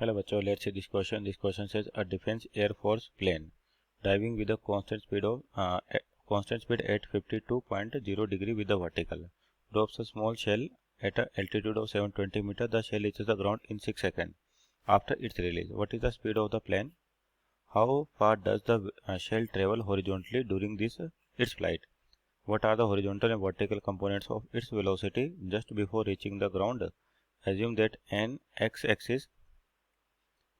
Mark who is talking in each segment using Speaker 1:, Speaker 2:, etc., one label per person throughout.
Speaker 1: Hello बच्चों, let's see this question. This question says a defense air force plane driving with a constant speed at 52.0 degree with the vertical drops a small shell at a altitude of 720 meter. The shell reaches the ground in 6 seconds after its release. What is the speed of the plane? How far does the shell travel horizontally during its flight? What are the horizontal and vertical components of its velocity just before reaching the ground? Assume that n x-axis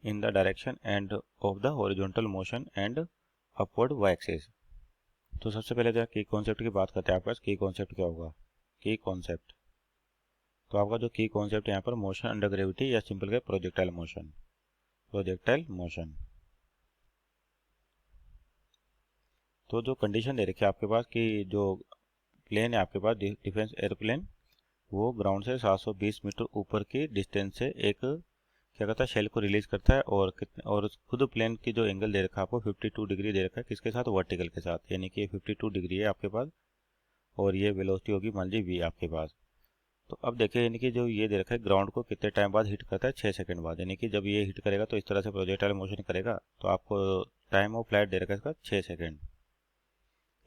Speaker 1: in the direction and of the horizontal motion and upward y-axis. तो सबसे पहले जरा की concept की बात करते हैं। आपके पास की कॉन्सेप्ट क्या होगा? की कॉन्सेप्ट, तो आपका जो की कॉन्सेप्ट यहाँ पर मोशन अंडर ग्रेविटी या सिंपल का प्रोजेक्टाइल मोशन, प्रोजेक्टाइल मोशन। तो जो कंडीशन दे रखी है आपके पास कि जो प्लेन है आपके पास डिफेंस एयरप्लेन, वो ग्राउंड से 720 मीटर ऊपर की डिस्टेंस से एक क्या करता है, शेल को रिलीज करता है और खुद प्लेन की जो एंगल दे रखा है आपको 52 डिग्री दे रखा है, किसके साथ? वर्टिकल के साथ, यानी कि 52 डिग्री है आपके पास और ये वेलोसिटी होगी मान लीजिए v आपके पास। तो अब देखिए, यानी कि जो ये दे रखा है ग्राउंड को कितने टाइम बाद हिट करता है? 6 सेकंड बाद। यानी कि जब ये हिट करेगा तो इस तरह से प्रोजेक्टाइल मोशन करेगा तो आपको टाइम ऑफ फ्लाइट दे रखा है इसका 6 सेकंड,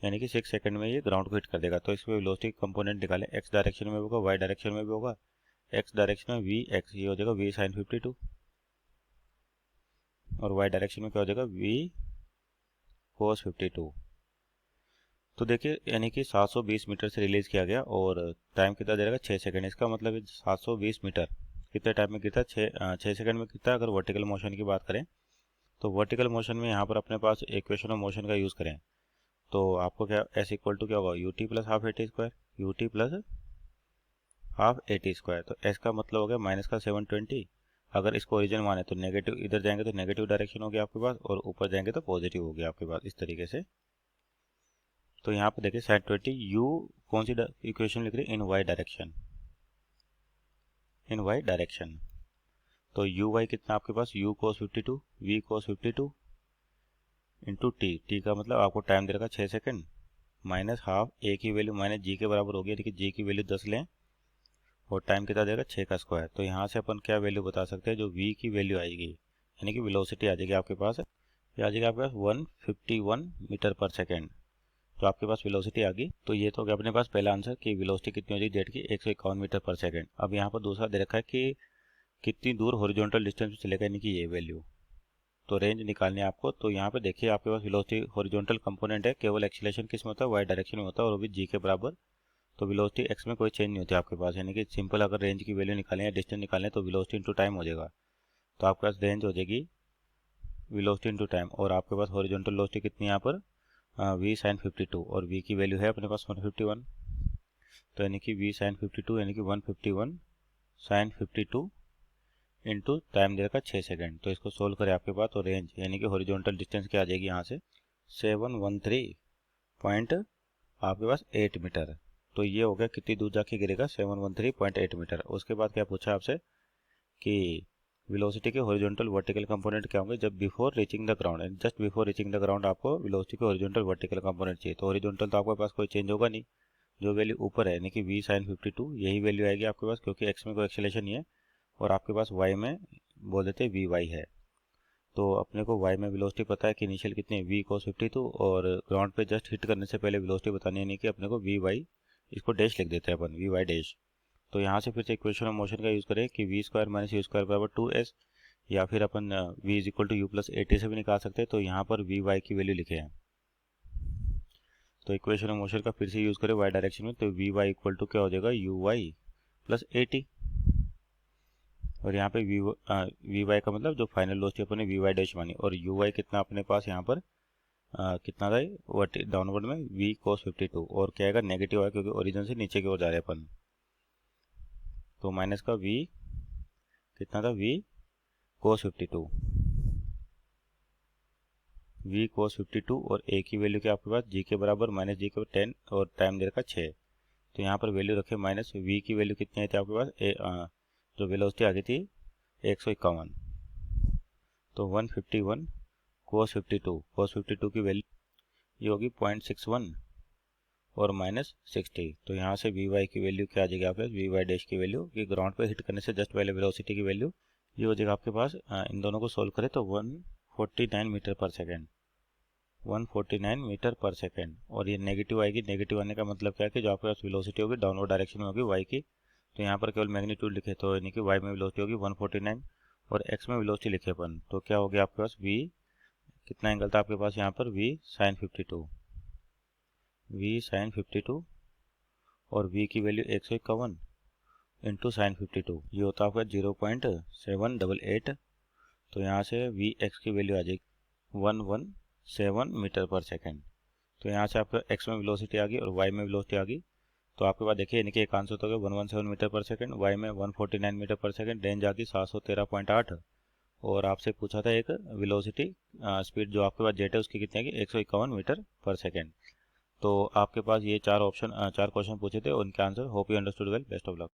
Speaker 1: यानी कि 6 सेकंड में ये ग्राउंड को हिट कर देगा। तो इसमें वेलोसिटी कंपोनेंट निकालें, एक्स डायरेक्शन में होगा, वाई डायरेक्शन में भी होगा। एक्स डायरेक्शन में वी एक्स, ये हो जाएगा v sin 52 और y डायरेक्शन में क्या हो जाएगा? v cos 52। तो देखिए, यानी कि 720 मीटर से रिलीज किया गया और टाइम कितना दे रहेगा? 6 सेकंड। इसका मतलब है 720 मीटर कितने टाइम में गिरता है? 6 सेकंड में गिरता है। अगर वर्टिकल मोशन की बात करें तो वर्टिकल मोशन में यहाँ पर अपने पास इक्वेशन ऑफ मोशन का यूज़ करें तो आपको क्या एस इक्वल टू क्या होगा? U T plus half A T square, U T plus half A T square. तो एस का मतलब हो गया माइनस का 720। अगर इसको ओरिजिन माने तो नेगेटिव, इधर जाएंगे तो नेगेटिव डायरेक्शन हो गया आपके पास और ऊपर जाएंगे तो पॉजिटिव हो गया आपके पास, इस तरीके से। तो यहाँ पे देखिए साइन 20 यू कौन सी इक्वेशन लिख रही है? In Y direction, in Y direction. तो यू वाई कितना आपके पास? U cos 52, V cos 52 into T. T का मतलब आपको टाइम दे रखा 6 सेकंड माइनस हाफ ए की वैल्यू माइनस जी के बराबर होगी, यानी कि जी की वैल्यू 10 लें और टाइम कितना देगा? 6 का स्क्वायर। तो यहाँ से अपन क्या वैल्यू बता सकते हैं? जो v की वैल्यू आएगी, यानी कि वेलोसिटी आ जाएगी आपके पास, ये आ जाएगी आपके पास 151 मीटर पर सेकेंड। तो आपके पास वेलोसिटी आ गई। तो ये तो हो गया अपने पास पहला आंसर कि वेलोसिटी कितनी हो जाएगी जेट की? 151 मीटर पर सेकेंड। अब यहाँ पर दूसरा दे रखा है कि कितनी दूर हॉरिजॉन्टल डिस्टेंस में चलेगा, यानी कि ये वैल्यू। तो रेंज निकालनी है आपको। तो यहाँ पे देखिए आपके पास वेलोसिटी हॉरिजॉन्टल कंपोनेंट है, केवल एक्सीलरेशन किस में होता है? वाई डायरेक्शन में होता है और वो भी जी के बराबर। तो वेलोसिटी एक्स में कोई चेंज नहीं होती आपके पास, यानी कि सिंपल अगर रेंज की वैल्यू निकालें या डिस्टेंस निकालें तो वेलोसिटी इंटू टाइम हो जाएगा। तो आपके पास रेंज हो जाएगी वेलोसिटी इंटू टाइम और आपके पास हॉरिजॉन्टल वेलोसिटी कितनी है यहाँ पर? v sin 52 और v की वैल्यू है अपने पास 151। तो यानी कि v sin 52 यानी कि 151 sin 52 इंटू टाइम दे रखा 6 सेकंड। तो इसको सोल्व करें आपके पास तो रेंज यानी कि हॉरिजॉन्टल डिस्टेंस क्या आ जाएगी यहाँ से? 713 पॉइंट आपके पास 8 मीटर। तो ये हो गया कितनी दूर जाके गिरेगा? 713.8 मीटर। उसके बाद क्या पूछा आपसे कि वेलोसिटी के हॉरिजॉन्टल वर्टिकल कंपोनेंट क्या होंगे जब before reaching the ground? Just before reaching the ground आपको वेलोसिटी के हॉरिजॉन्टल वर्टिकल कंपोनेंट चाहिए। तो हॉरिजॉन्टल तो आपके पास कोई चेंज होगा नहीं, जो वैल्यू ऊपर है यानी कि v sin 52 यही वैल्यू आएगी आपके पास, क्योंकि x में कोई एक्सेलेरेशन नहीं है और आपके पास y में बोल देते हैं vy है। तो अपने को y में वेलोसिटी पता है कि इनिशियल कितनी है? v cos 52 और ग्राउंड पे जस्ट हिट करने से पहले वेलोसिटी बतानी है, नहीं कि अपने को vy, इसको डैश लिख देते हैं अपन, vy डैश। तो यहाँ से फिर से इक्वेशन ऑफ मोशन का यूज़ करें कि v square minus U square बराबर 2s, या फिर अपन v is equal to U plus A T से भी निकाल सकते हैं। तो यहाँ पर vy की वैल्यू लिखे हैं तो इक्वेशन ऑफ मोशन का फिर से यूज़ करें y डायरेक्शन में, तो vy इक्वल टू क्या हो जाएगा? uy plus A T. और यहाँ पे vy का मतलब जो फाइनल वेलोसिटी अपन ने vy डैश मानी और uy कितना अपने पास यहाँ पर कितना था? डाउनवर्ड में v cos 52 और क्या आएगा? नेगेटिव आएगा क्योंकि ओरिजिन से नीचे की ओर जा रहे हैं अपन। तो माइनस का v कितना था? v cos 52, v cos 52 और a की वैल्यू क्या आपके पास? g के बराबर माइनस जी के 10 और टाइम दे रखा 6। तो यहाँ पर वैल्यू रखे माइनस v की वैल्यू कितनी आई थी आपके पास? जो वेलोसिटी आ गई थी 151। तो 151 cos 52 की वैल्यू ये होगी 0.61 और माइनस 60। तो यहाँ से vy की वैल्यू क्या आ जाएगी आपके पास? vy डैश की वैल्यू कि ग्राउंड पे हिट करने से जस्ट पहले वेलोसिटी की वैल्यू ये हो जाएगा आपके पास, इन दोनों को सोल्व करें तो 149 मीटर पर सेकेंड, 149 मीटर पर सेकेंड। और ये नेगेटिव आएगी, नेगेटिव आने का मतलब क्या है कि जो आपके पास वेलोसिटी होगी डाउनवर्ड डायरेक्शन में होगी वाई की, तो यहाँ पर केवल मैग्नीट्यूड लिखे तो यानी कि वाई में वेलोसिटी होगी 149 और एक्स में वेलोसिटी लिखे अपन, तो क्या हो गया आपके पास वी, कितना एंगल था आपके पास यहाँ पर वी साइन 52, वी साइन 52 और वी की वैल्यू 151 इंटू साइन 52, ये होता है आपका 0.788। तो यहाँ से वी एक्स की वैल्यू आ जाएगी 117 मीटर पर सेकेंड। तो यहाँ से आपका एक्स में वेलोसिटी आ गई और वाई में वेलोसिटी आ गई, तो आपके पास देखिए यानी कि एक आंसर तो हो गया 117 मीटर पर सेकेंड, वाई में 149 मीटर पर सेकेंड, रेंज आ गई 713.8। और आपसे पूछा था एक वेलोसिटी स्पीड जो आपके पास जेट है उसकी कितनी है 151 मीटर पर सेकेंड। तो आपके पास ये चार क्वेश्चन पूछे थे, उनके answer. Hope you understood well, best of luck.